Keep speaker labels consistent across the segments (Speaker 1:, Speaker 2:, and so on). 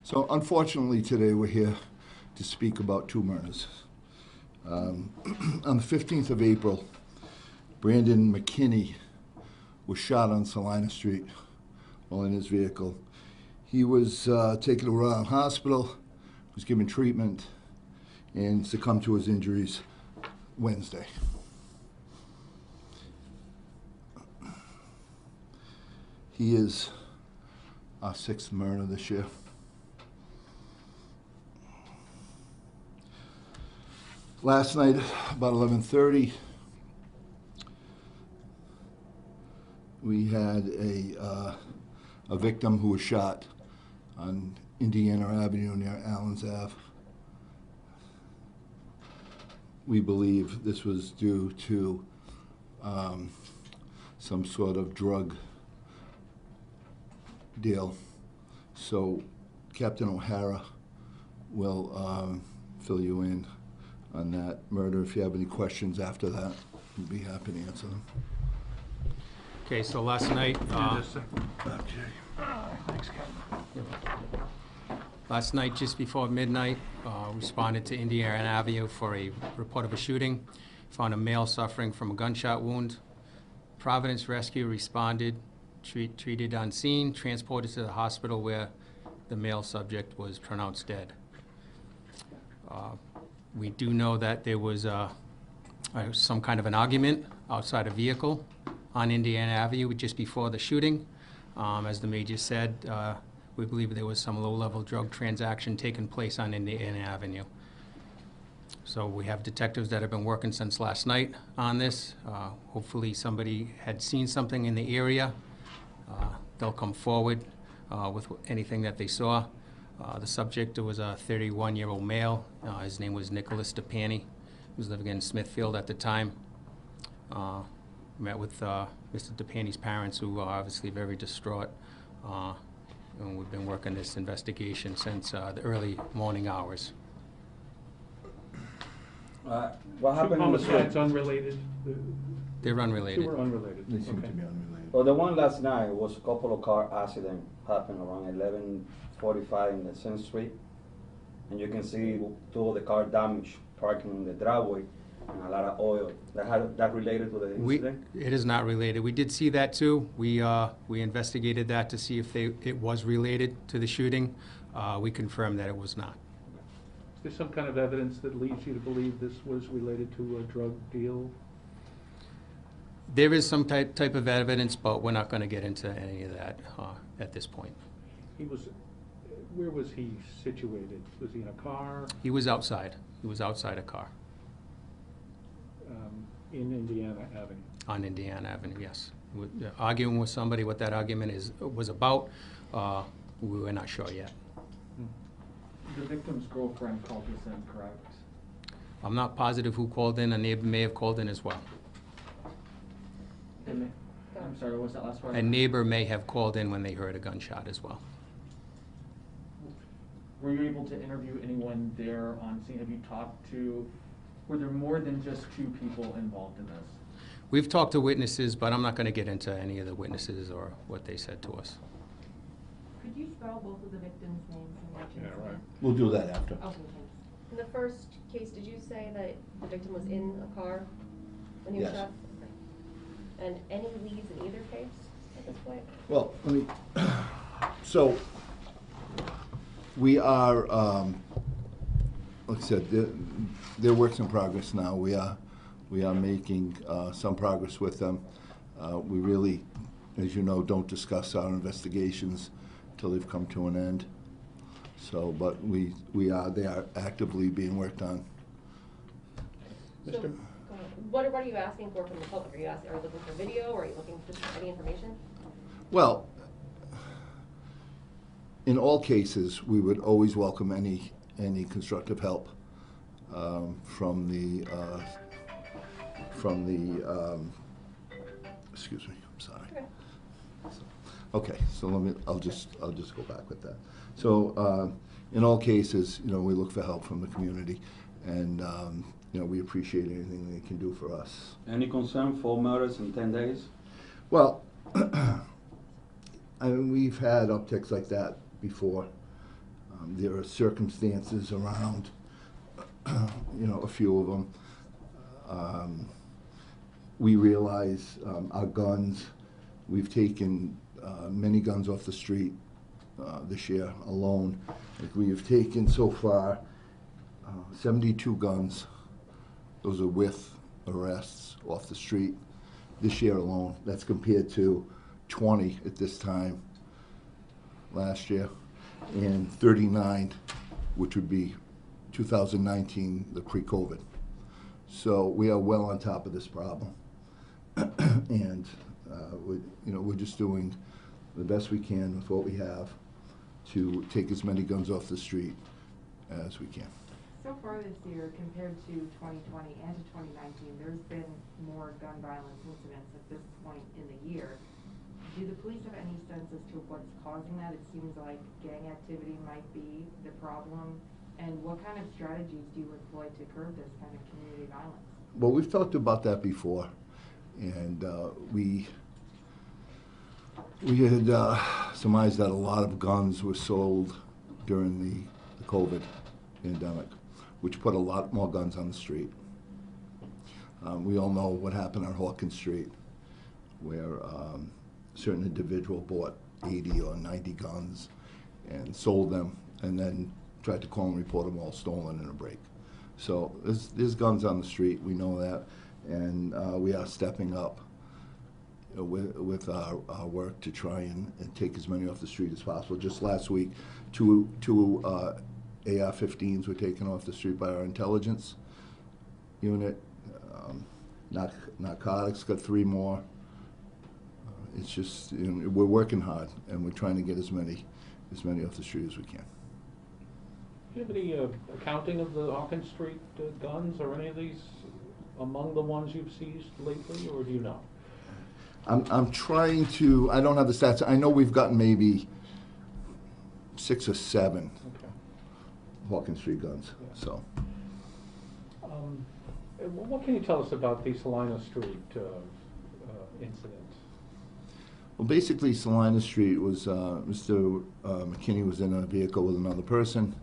Speaker 1: So unfortunately today we're here to speak about two murders. On the 15th of April, Brandon McKinney was shot on Salina Street while in his vehicle. He was taken to Rhode Island Hospital, was given treatment, and succumbed to his injuries Wednesday. He is our sixth murder this year. Last night, about 11:30, we had a victim who was shot on Indiana Avenue near Allens Ave. We believe this was due to some sort of drug deal. So Captain O'Hara will fill you in on that murder. If you have any questions after that, we'd be happy to answer them.
Speaker 2: Okay, so last night, just before midnight, responded to Indiana Avenue for a report of a shooting. Found a male suffering from a gunshot wound. Providence Rescue responded, treated on scene, transported to the hospital where the male subject was pronounced dead. We do know that there was some kind of an argument outside a vehicle on Indiana Avenue just before the shooting. As the major said, we believe there was some low-level drug transaction taking place on Indiana Avenue. So we have detectives that have been working since last night on this. Hopefully somebody had seen something in the area. They'll come forward with anything that they saw. The subject was a 31-year-old male. His name was Nicholas DePanny. He was living in Smithfield at the time. Met with Mr. DePanny's parents, who are obviously very distraught. And we've been working this investigation since the early morning hours.
Speaker 3: What happened?
Speaker 4: Homicides unrelated?
Speaker 2: They're unrelated.
Speaker 4: Two were unrelated.
Speaker 1: They seem
Speaker 4: Okay.
Speaker 1: to be unrelated.
Speaker 3: Well, the one last night was a couple of car accident happened around 11:45 in the 10th Street, and you can see two of the car damaged parking in the driveway and a lot of oil. That related to the incident?
Speaker 2: It is not related. We did see that too. We investigated that to see if it was related to the shooting. We confirmed that it was not.
Speaker 4: Is there some kind of evidence that leads you to believe this was related to a drug deal?
Speaker 2: There is some type of evidence, but we're not going to get into any of that at this point.
Speaker 4: Where was he situated? Was he in a car?
Speaker 2: He was outside. He was outside a car.
Speaker 4: In Indiana Avenue?
Speaker 2: On Indiana Avenue, yes. Arguing with somebody, what that argument was about, we were not sure yet.
Speaker 5: The victim's girlfriend called this in, correct?
Speaker 2: I'm not positive who called in. A neighbor may have called in as well.
Speaker 5: I'm sorry, what was that last part?
Speaker 2: A neighbor may have called in when they heard a gunshot as well.
Speaker 5: Were you able to interview anyone there on scene? Have you talked to, were there more than just two people involved in this?
Speaker 2: We've talked to witnesses, but I'm not going to get into any of the witnesses or what they said to us.
Speaker 6: Could you spell both of the victims' names and watch it?
Speaker 4: Yeah, right.
Speaker 1: We'll do that after.
Speaker 6: Okay, thanks. In the first case, did you say that the victim was in a car when he was
Speaker 1: Yes.
Speaker 6: shot? Okay. And any leads in either case at this point?
Speaker 1: Well, so we are, like I said, they're works in progress now. We are making some progress with them. We really, as you know, don't discuss our investigations until they've come to an end. So, but they are actively being worked on.
Speaker 6: So, what are you asking for from the public? Are you looking for video, or are you looking for any information?
Speaker 1: Well, in all cases, we would always welcome any constructive help from the excuse me, I'm sorry. Okay, so I'll just go back with that. So in all cases, we look for help from the community, and we appreciate anything they can do for us.
Speaker 3: Any concern for murders in 10 days?
Speaker 1: Well, I mean, we've had upticks like that before. there are circumstances around, a few of them. We realize our guns, we've taken many guns off the street this year alone. Like we have taken so far 72 guns. Those are with arrests off the street this year alone. That's compared to 20 at this time last year, and 39, which would be 2019, the pre-COVID. So we are well on top of this problem. And we're just doing the best we can with what we have to take as many guns off the street as we can.
Speaker 7: So far this year, compared to 2020 and to 2019, there's been more gun violence incidents at this point in the year. Do the police have any sense as to what's causing that? It seems like gang activity might be the problem. And what kind of strategies do you employ to curb this kind of community violence?
Speaker 1: Well, we've talked about that before, and we had surmised that a lot of guns were sold during the COVID pandemic, which put a lot more guns on the street. We all know what happened on Hawkins Street, where a certain individual bought 80 or 90 guns and sold them, and then tried to call and report them all stolen in a break. So there's guns on the street, we know that, and we are stepping up with our work to try and take as many off the street as possible. Just last week, two AR-15s were taken off the street by our intelligence unit. Narcotics got 3 more. It's just, we're working hard, and we're trying to get as many off the street as we can.
Speaker 4: Do you have any accounting of the Hawkins Street guns? Are any of these among the ones you've seized lately, or do you know?
Speaker 1: I'm trying to, I don't have the stats. I know we've gotten maybe 6 or 7 Hawkins Street guns,
Speaker 4: Yeah.
Speaker 1: so.
Speaker 4: What can you tell us about the Salina Street incident?
Speaker 1: Well, basically, Salina Street was, Mr. McKinney was in a vehicle with another person,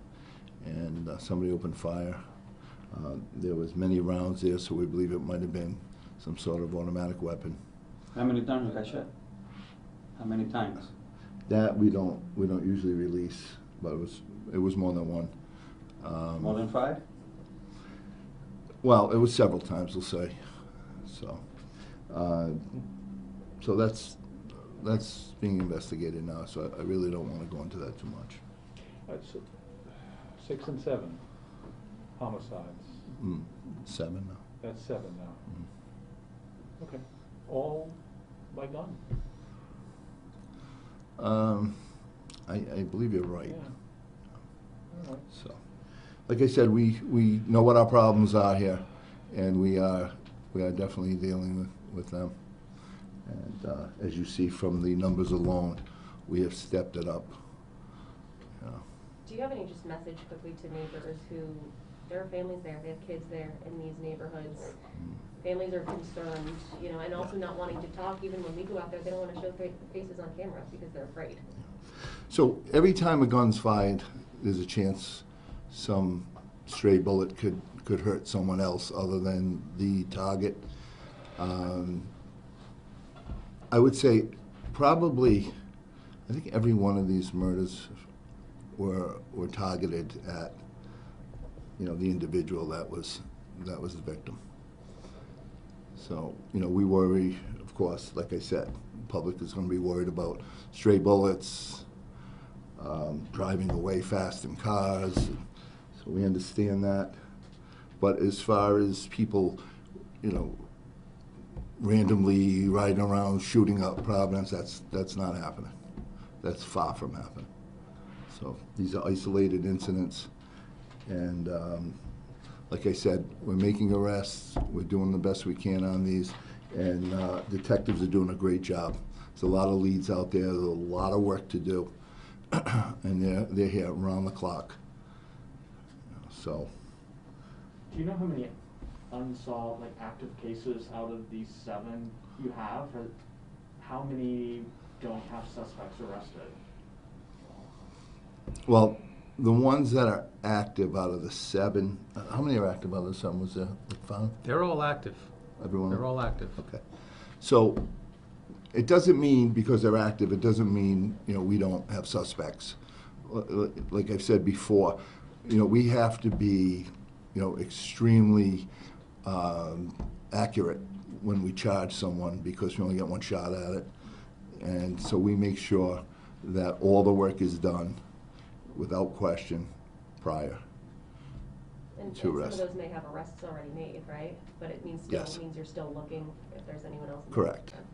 Speaker 1: and somebody opened fire. There was many rounds there, so we believe it might have been some sort of automatic weapon.
Speaker 3: How many times you got shot? How many times?
Speaker 1: That we don't usually release, but it was more than one.
Speaker 3: More than 5?
Speaker 1: Well, it was several times, we'll say. So, so that's being investigated now. So I really don't want to go into that too much.
Speaker 4: That's 6 and 7 homicides.
Speaker 1: 7 now.
Speaker 4: That's 7 now. Okay, all by gun.
Speaker 1: I believe you're right.
Speaker 4: Yeah. All right.
Speaker 1: So, like I said, we know what our problems are here, and we are definitely dealing with them. And as you see from the numbers alone, we have stepped it up.
Speaker 6: Do you have any just message quickly to neighbors who, there are families there, they have kids there in these neighborhoods. Families are concerned, and also not wanting to talk. Even when we go out there, they don't want to show faces on camera because they're afraid.
Speaker 1: So every time a gun's fired, there's a chance some stray bullet could hurt someone else other than the target. I would say probably, I think every one of these murders were targeted at, the individual that was the victim. So, we worry, of course, like I said, the public is going to be worried about stray bullets, driving away fast in cars, so we understand that. But as far as people, randomly riding around shooting up Providence, that's not happening. That's far from happening. So these are isolated incidents, and like I said, we're making arrests, we're doing the best we can on these, and detectives are doing a great job. There's a lot of leads out there, there's a lot of work to do, and they're here around the clock. So.
Speaker 5: Do you know how many unsolved, active cases out of these 7 you have? Or how many don't have suspects arrested?
Speaker 1: Well, The ones that are active out of the 7, how many are active out of the 7 was there found?
Speaker 2: They're all active.
Speaker 1: Everyone?
Speaker 2: They're all active.
Speaker 1: Okay. So it doesn't mean because they're active, it doesn't mean, we don't have suspects. Like I've said before, we have to be, extremely accurate when we charge someone because we only get one shot at it. And so we make sure that all the work is done without question prior.
Speaker 6: And
Speaker 1: to
Speaker 6: some of
Speaker 1: arrest.
Speaker 6: those may have arrests already made, right? But it means
Speaker 1: Yes.
Speaker 6: you're still looking if there's anyone else.
Speaker 1: Correct.
Speaker 6: involved.